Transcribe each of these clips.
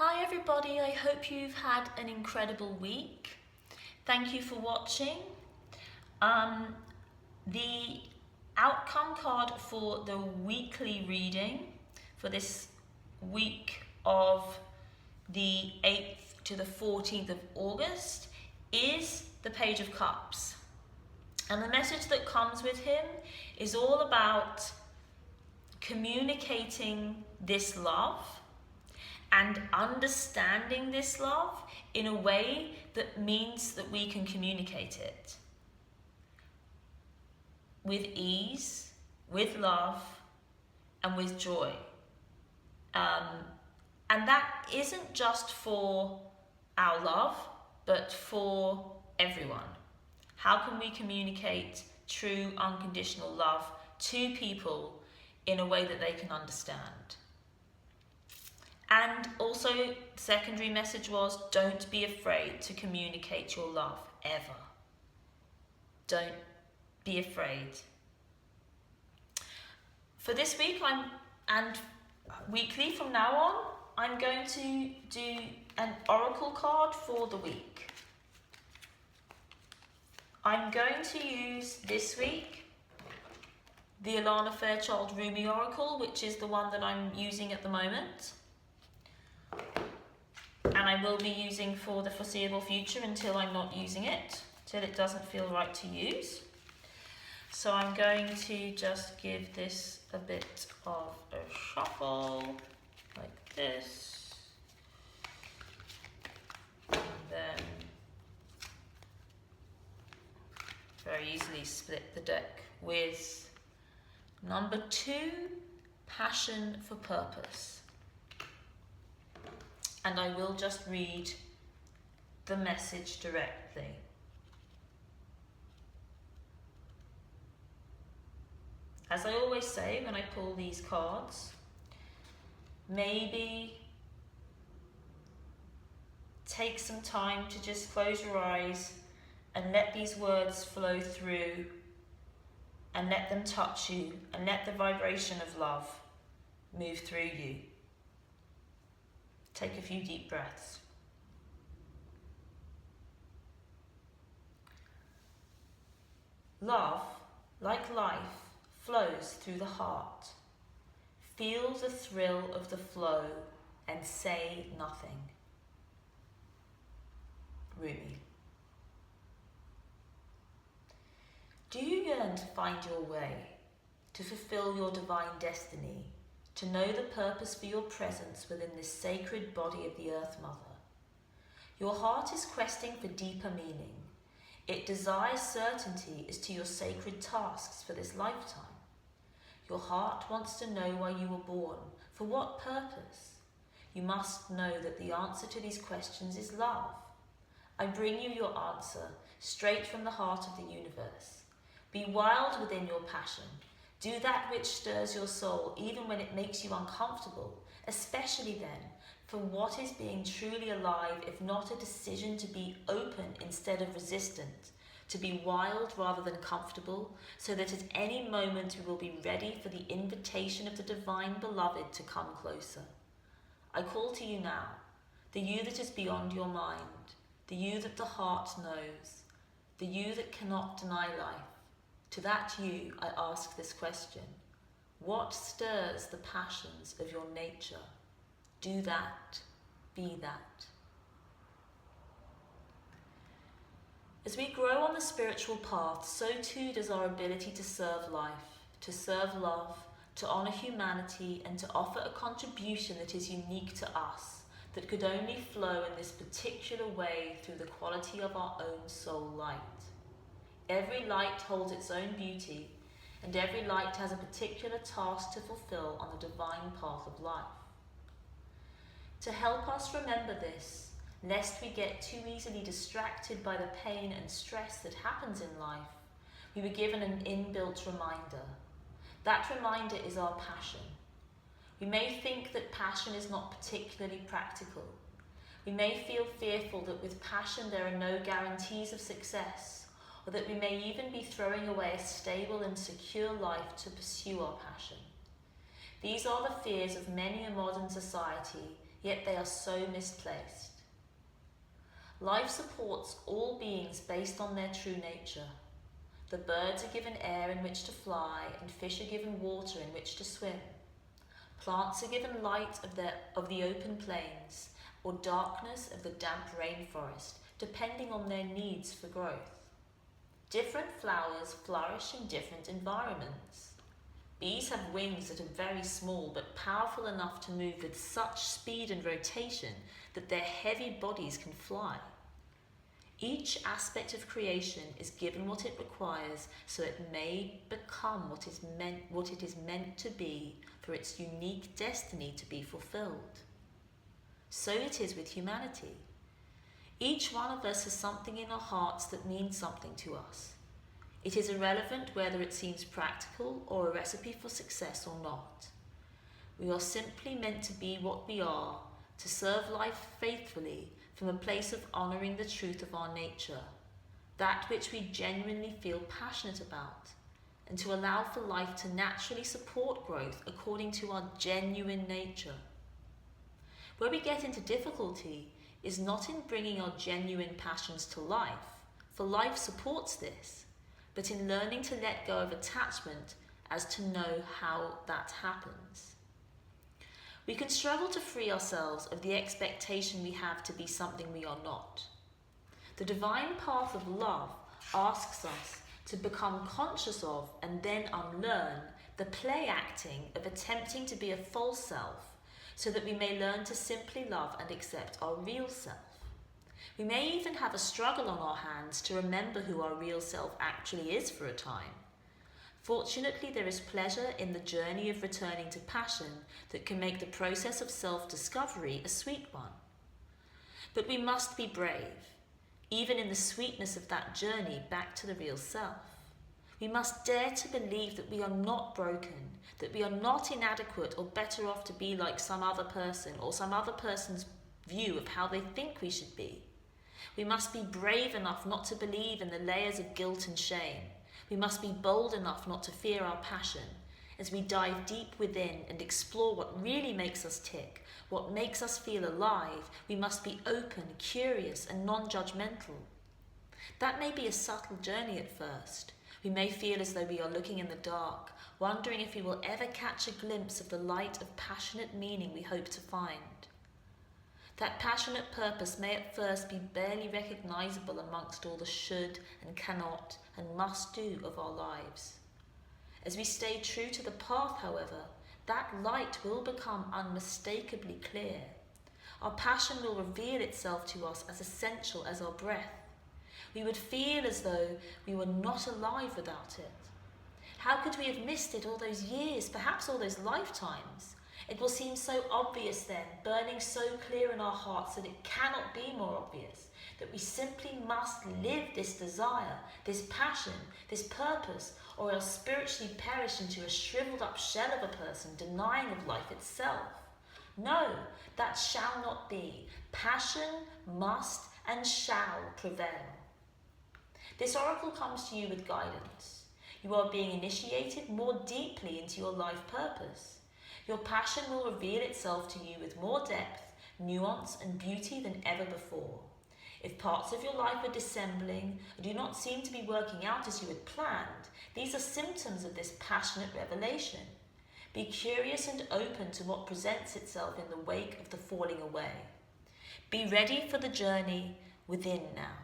Hi everybody, I hope you've had an incredible week. Thank you for watching. The outcome card for the weekly reading for this week of the 8th to the 14th of August is the Page of Cups. And the message that comes with him is all about communicating this love and understanding this love in a way that means that we can communicate it with ease, with love, and with joy. And that isn't just for our love, but for everyone. How can we communicate true unconditional love to people in a way that they can understand? And also, the secondary message was, don't be afraid to communicate your love, ever. Don't be afraid. For this week, and weekly from now on, I'm going to do an oracle card for the week. I'm going to use this week the Alana Fairchild Rumi oracle, which is the one that I'm using at the moment. And I will be using for the foreseeable future until I'm not using it, till it doesn't feel right to use. So I'm going to just give this a bit of a shuffle, like this. And then very easily split the deck with number 2, Passion for Purpose. And I will just read the message directly. As I always say when I pull these cards, maybe take some time to just close your eyes and let these words flow through and let them touch you and let the vibration of love move through you. Take a few deep breaths. Love, like life, flows through the heart. Feel the thrill of the flow and say nothing. Rumi. Do you yearn to find your way, to fulfill your divine destiny, to know the purpose for your presence within this sacred body of the Earth Mother? Your heart is questing for deeper meaning. It desires certainty as to your sacred tasks for this lifetime. Your heart wants to know why you were born, for what purpose. You must know that the answer to these questions is love. I bring you your answer straight from the heart of the universe. Be wild within your passion. Do that which stirs your soul, even when it makes you uncomfortable, especially then, for what is being truly alive if not a decision to be open instead of resistant, to be wild rather than comfortable, so that at any moment we will be ready for the invitation of the divine beloved to come closer. I call to you now, the you that is beyond your mind, the you that the heart knows, the you that cannot deny life. To that you, I ask this question. What stirs the passions of your nature? Do that, be that. As we grow on the spiritual path, so too does our ability to serve life, to serve love, to honour humanity, and to offer a contribution that is unique to us, that could only flow in this particular way through the quality of our own soul light. Every light holds its own beauty, and every light has a particular task to fulfill on the divine path of life. To help us remember this, lest we get too easily distracted by the pain and stress that happens in life, we were given an inbuilt reminder. That reminder is our passion. We may think that passion is not particularly practical. We may feel fearful that with passion there are no guarantees of success, or that we may even be throwing away a stable and secure life to pursue our passion. These are the fears of many a modern society yet they are so misplaced. Life supports all beings based on their true nature. The birds are given air in which to fly, and fish are given water in which to swim. Plants are given light of the open plains, or darkness of the damp rainforest, depending on their needs for growth. Different flowers flourish in different environments. Bees have wings that are very small but powerful enough to move with such speed and rotation that their heavy bodies can fly. Each aspect of creation is given what it requires so it may become what it is meant to be for its unique destiny to be fulfilled. So it is with humanity. Each one of us has something in our hearts that means something to us. It is irrelevant whether it seems practical or a recipe for success or not. We are simply meant to be what we are, to serve life faithfully from a place of honouring the truth of our nature, that which we genuinely feel passionate about, and to allow for life to naturally support growth according to our genuine nature. Where we get into difficulty is not in bringing our genuine passions to life, for life supports this, but in learning to let go of attachment as to know how that happens. We can struggle to free ourselves of the expectation we have to be something we are not. The divine path of love asks us to become conscious of and then unlearn the play acting of attempting to be a false self, so that we may learn to simply love and accept our real self. We may even have a struggle on our hands to remember who our real self actually is for a time. Fortunately, there is pleasure in the journey of returning to passion that can make the process of self-discovery a sweet one. But we must be brave, even in the sweetness of that journey back to the real self. We must dare to believe that we are not broken, that we are not inadequate or better off to be like some other person or some other person's view of how they think we should be. We must be brave enough not to believe in the layers of guilt and shame. We must be bold enough not to fear our passion. As we dive deep within and explore what really makes us tick, what makes us feel alive, we must be open, curious, and non-judgmental. That may be a subtle journey at first. We may feel as though we are looking in the dark, wondering if we will ever catch a glimpse of the light of passionate meaning we hope to find. That passionate purpose may at first be barely recognizable amongst all the should and cannot and must do of our lives. As we stay true to the path, however, that light will become unmistakably clear. Our passion will reveal itself to us as essential as our breath. We would feel as though we were not alive without it. How could we have missed it all those years, perhaps all those lifetimes? It will seem so obvious then, burning so clear in our hearts that it cannot be more obvious, that we simply must live this desire, this passion, this purpose, or else spiritually perish into a shriveled up shell of a person denying of life itself. No, that shall not be. Passion must and shall prevail. This oracle comes to you with guidance. You are being initiated more deeply into your life purpose. Your passion will reveal itself to you with more depth, nuance, and beauty than ever before. If parts of your life are dissembling or do not seem to be working out as you had planned, these are symptoms of this passionate revelation. Be curious and open to what presents itself in the wake of the falling away. Be ready for the journey within now.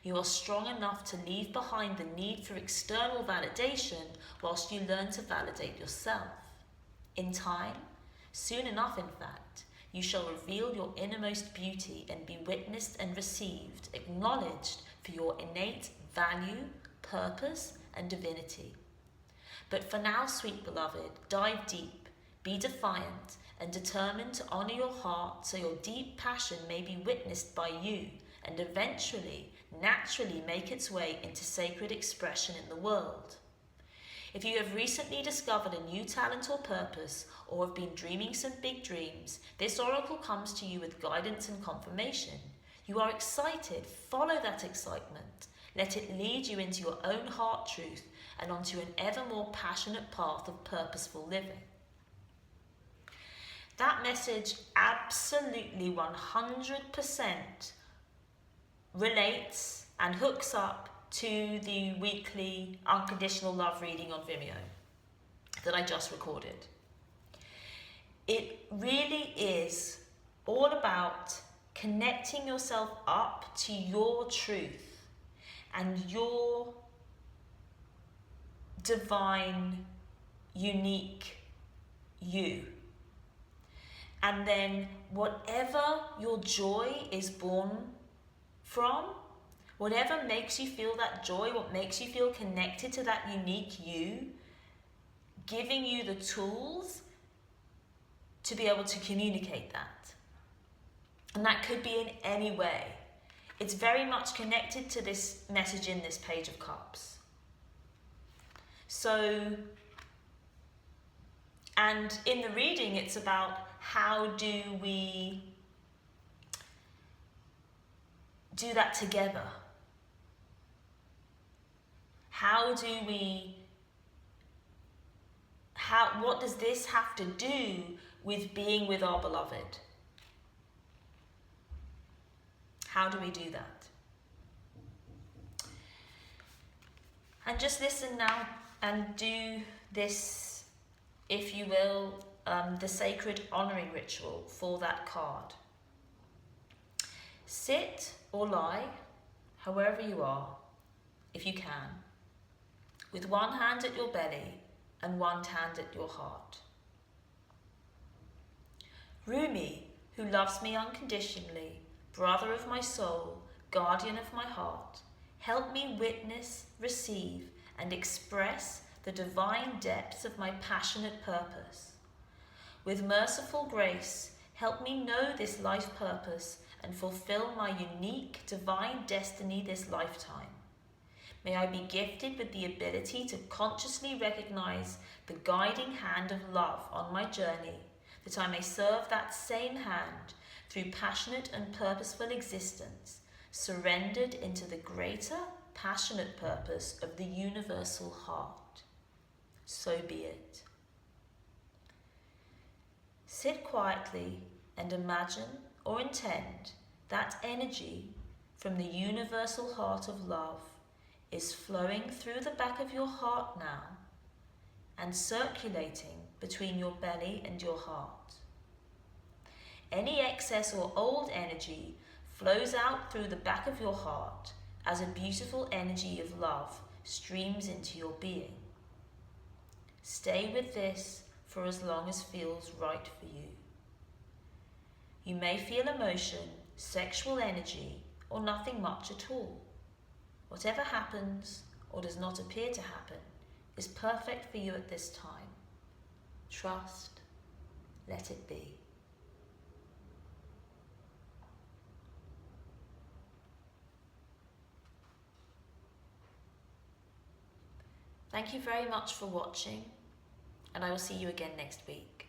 You are strong enough to leave behind the need for external validation whilst you learn to validate yourself. In time, soon enough in fact, you shall reveal your innermost beauty and be witnessed and received, acknowledged for your innate value, purpose, and divinity. But for now, sweet beloved, dive deep, be defiant, and determined to honour your heart so your deep passion may be witnessed by you and eventually, naturally make its way into sacred expression in the world. If you have recently discovered a new talent or purpose, or have been dreaming some big dreams, this oracle comes to you with guidance and confirmation. You are excited, follow that excitement. Let it lead you into your own heart truth and onto an ever more passionate path of purposeful living. that message absolutely 100% relates and hooks up to the weekly Unconditional Love reading on Vimeo that I just recorded. It really is all about connecting yourself up to your truth and your divine, unique you. And then whatever your joy is born from, whatever makes you feel that joy, what makes you feel connected to that unique you, giving you the tools to be able to communicate that. And that could be in any way. It's very much connected to this message in this Page of Cups. So, and in the reading, it's about how do we do that together? What does this have to do with being with our beloved? How do we do that? And just listen now and do this, if you will, the sacred honouring ritual for that card. Sit or lie, however you are, if you can, with one hand at your belly and one hand at your heart. Rumi, who loves me unconditionally, brother of my soul, guardian of my heart, help me witness, receive, and express the divine depths of my passionate purpose. With merciful grace, help me know this life purpose and fulfill my unique divine destiny this lifetime. May I be gifted with the ability to consciously recognize the guiding hand of love on my journey, that I may serve that same hand through passionate and purposeful existence, surrendered into the greater passionate purpose of the universal heart. So be it. Sit quietly and imagine or intend that energy from the universal heart of love is flowing through the back of your heart now and circulating between your belly and your heart. Any excess or old energy flows out through the back of your heart as a beautiful energy of love streams into your being. Stay with this for as long as feels right for you. You may feel emotion, sexual energy, or nothing much at all. Whatever happens or does not appear to happen is perfect for you at this time. Trust, let it be. Thank you very much for watching, and I will see you again next week.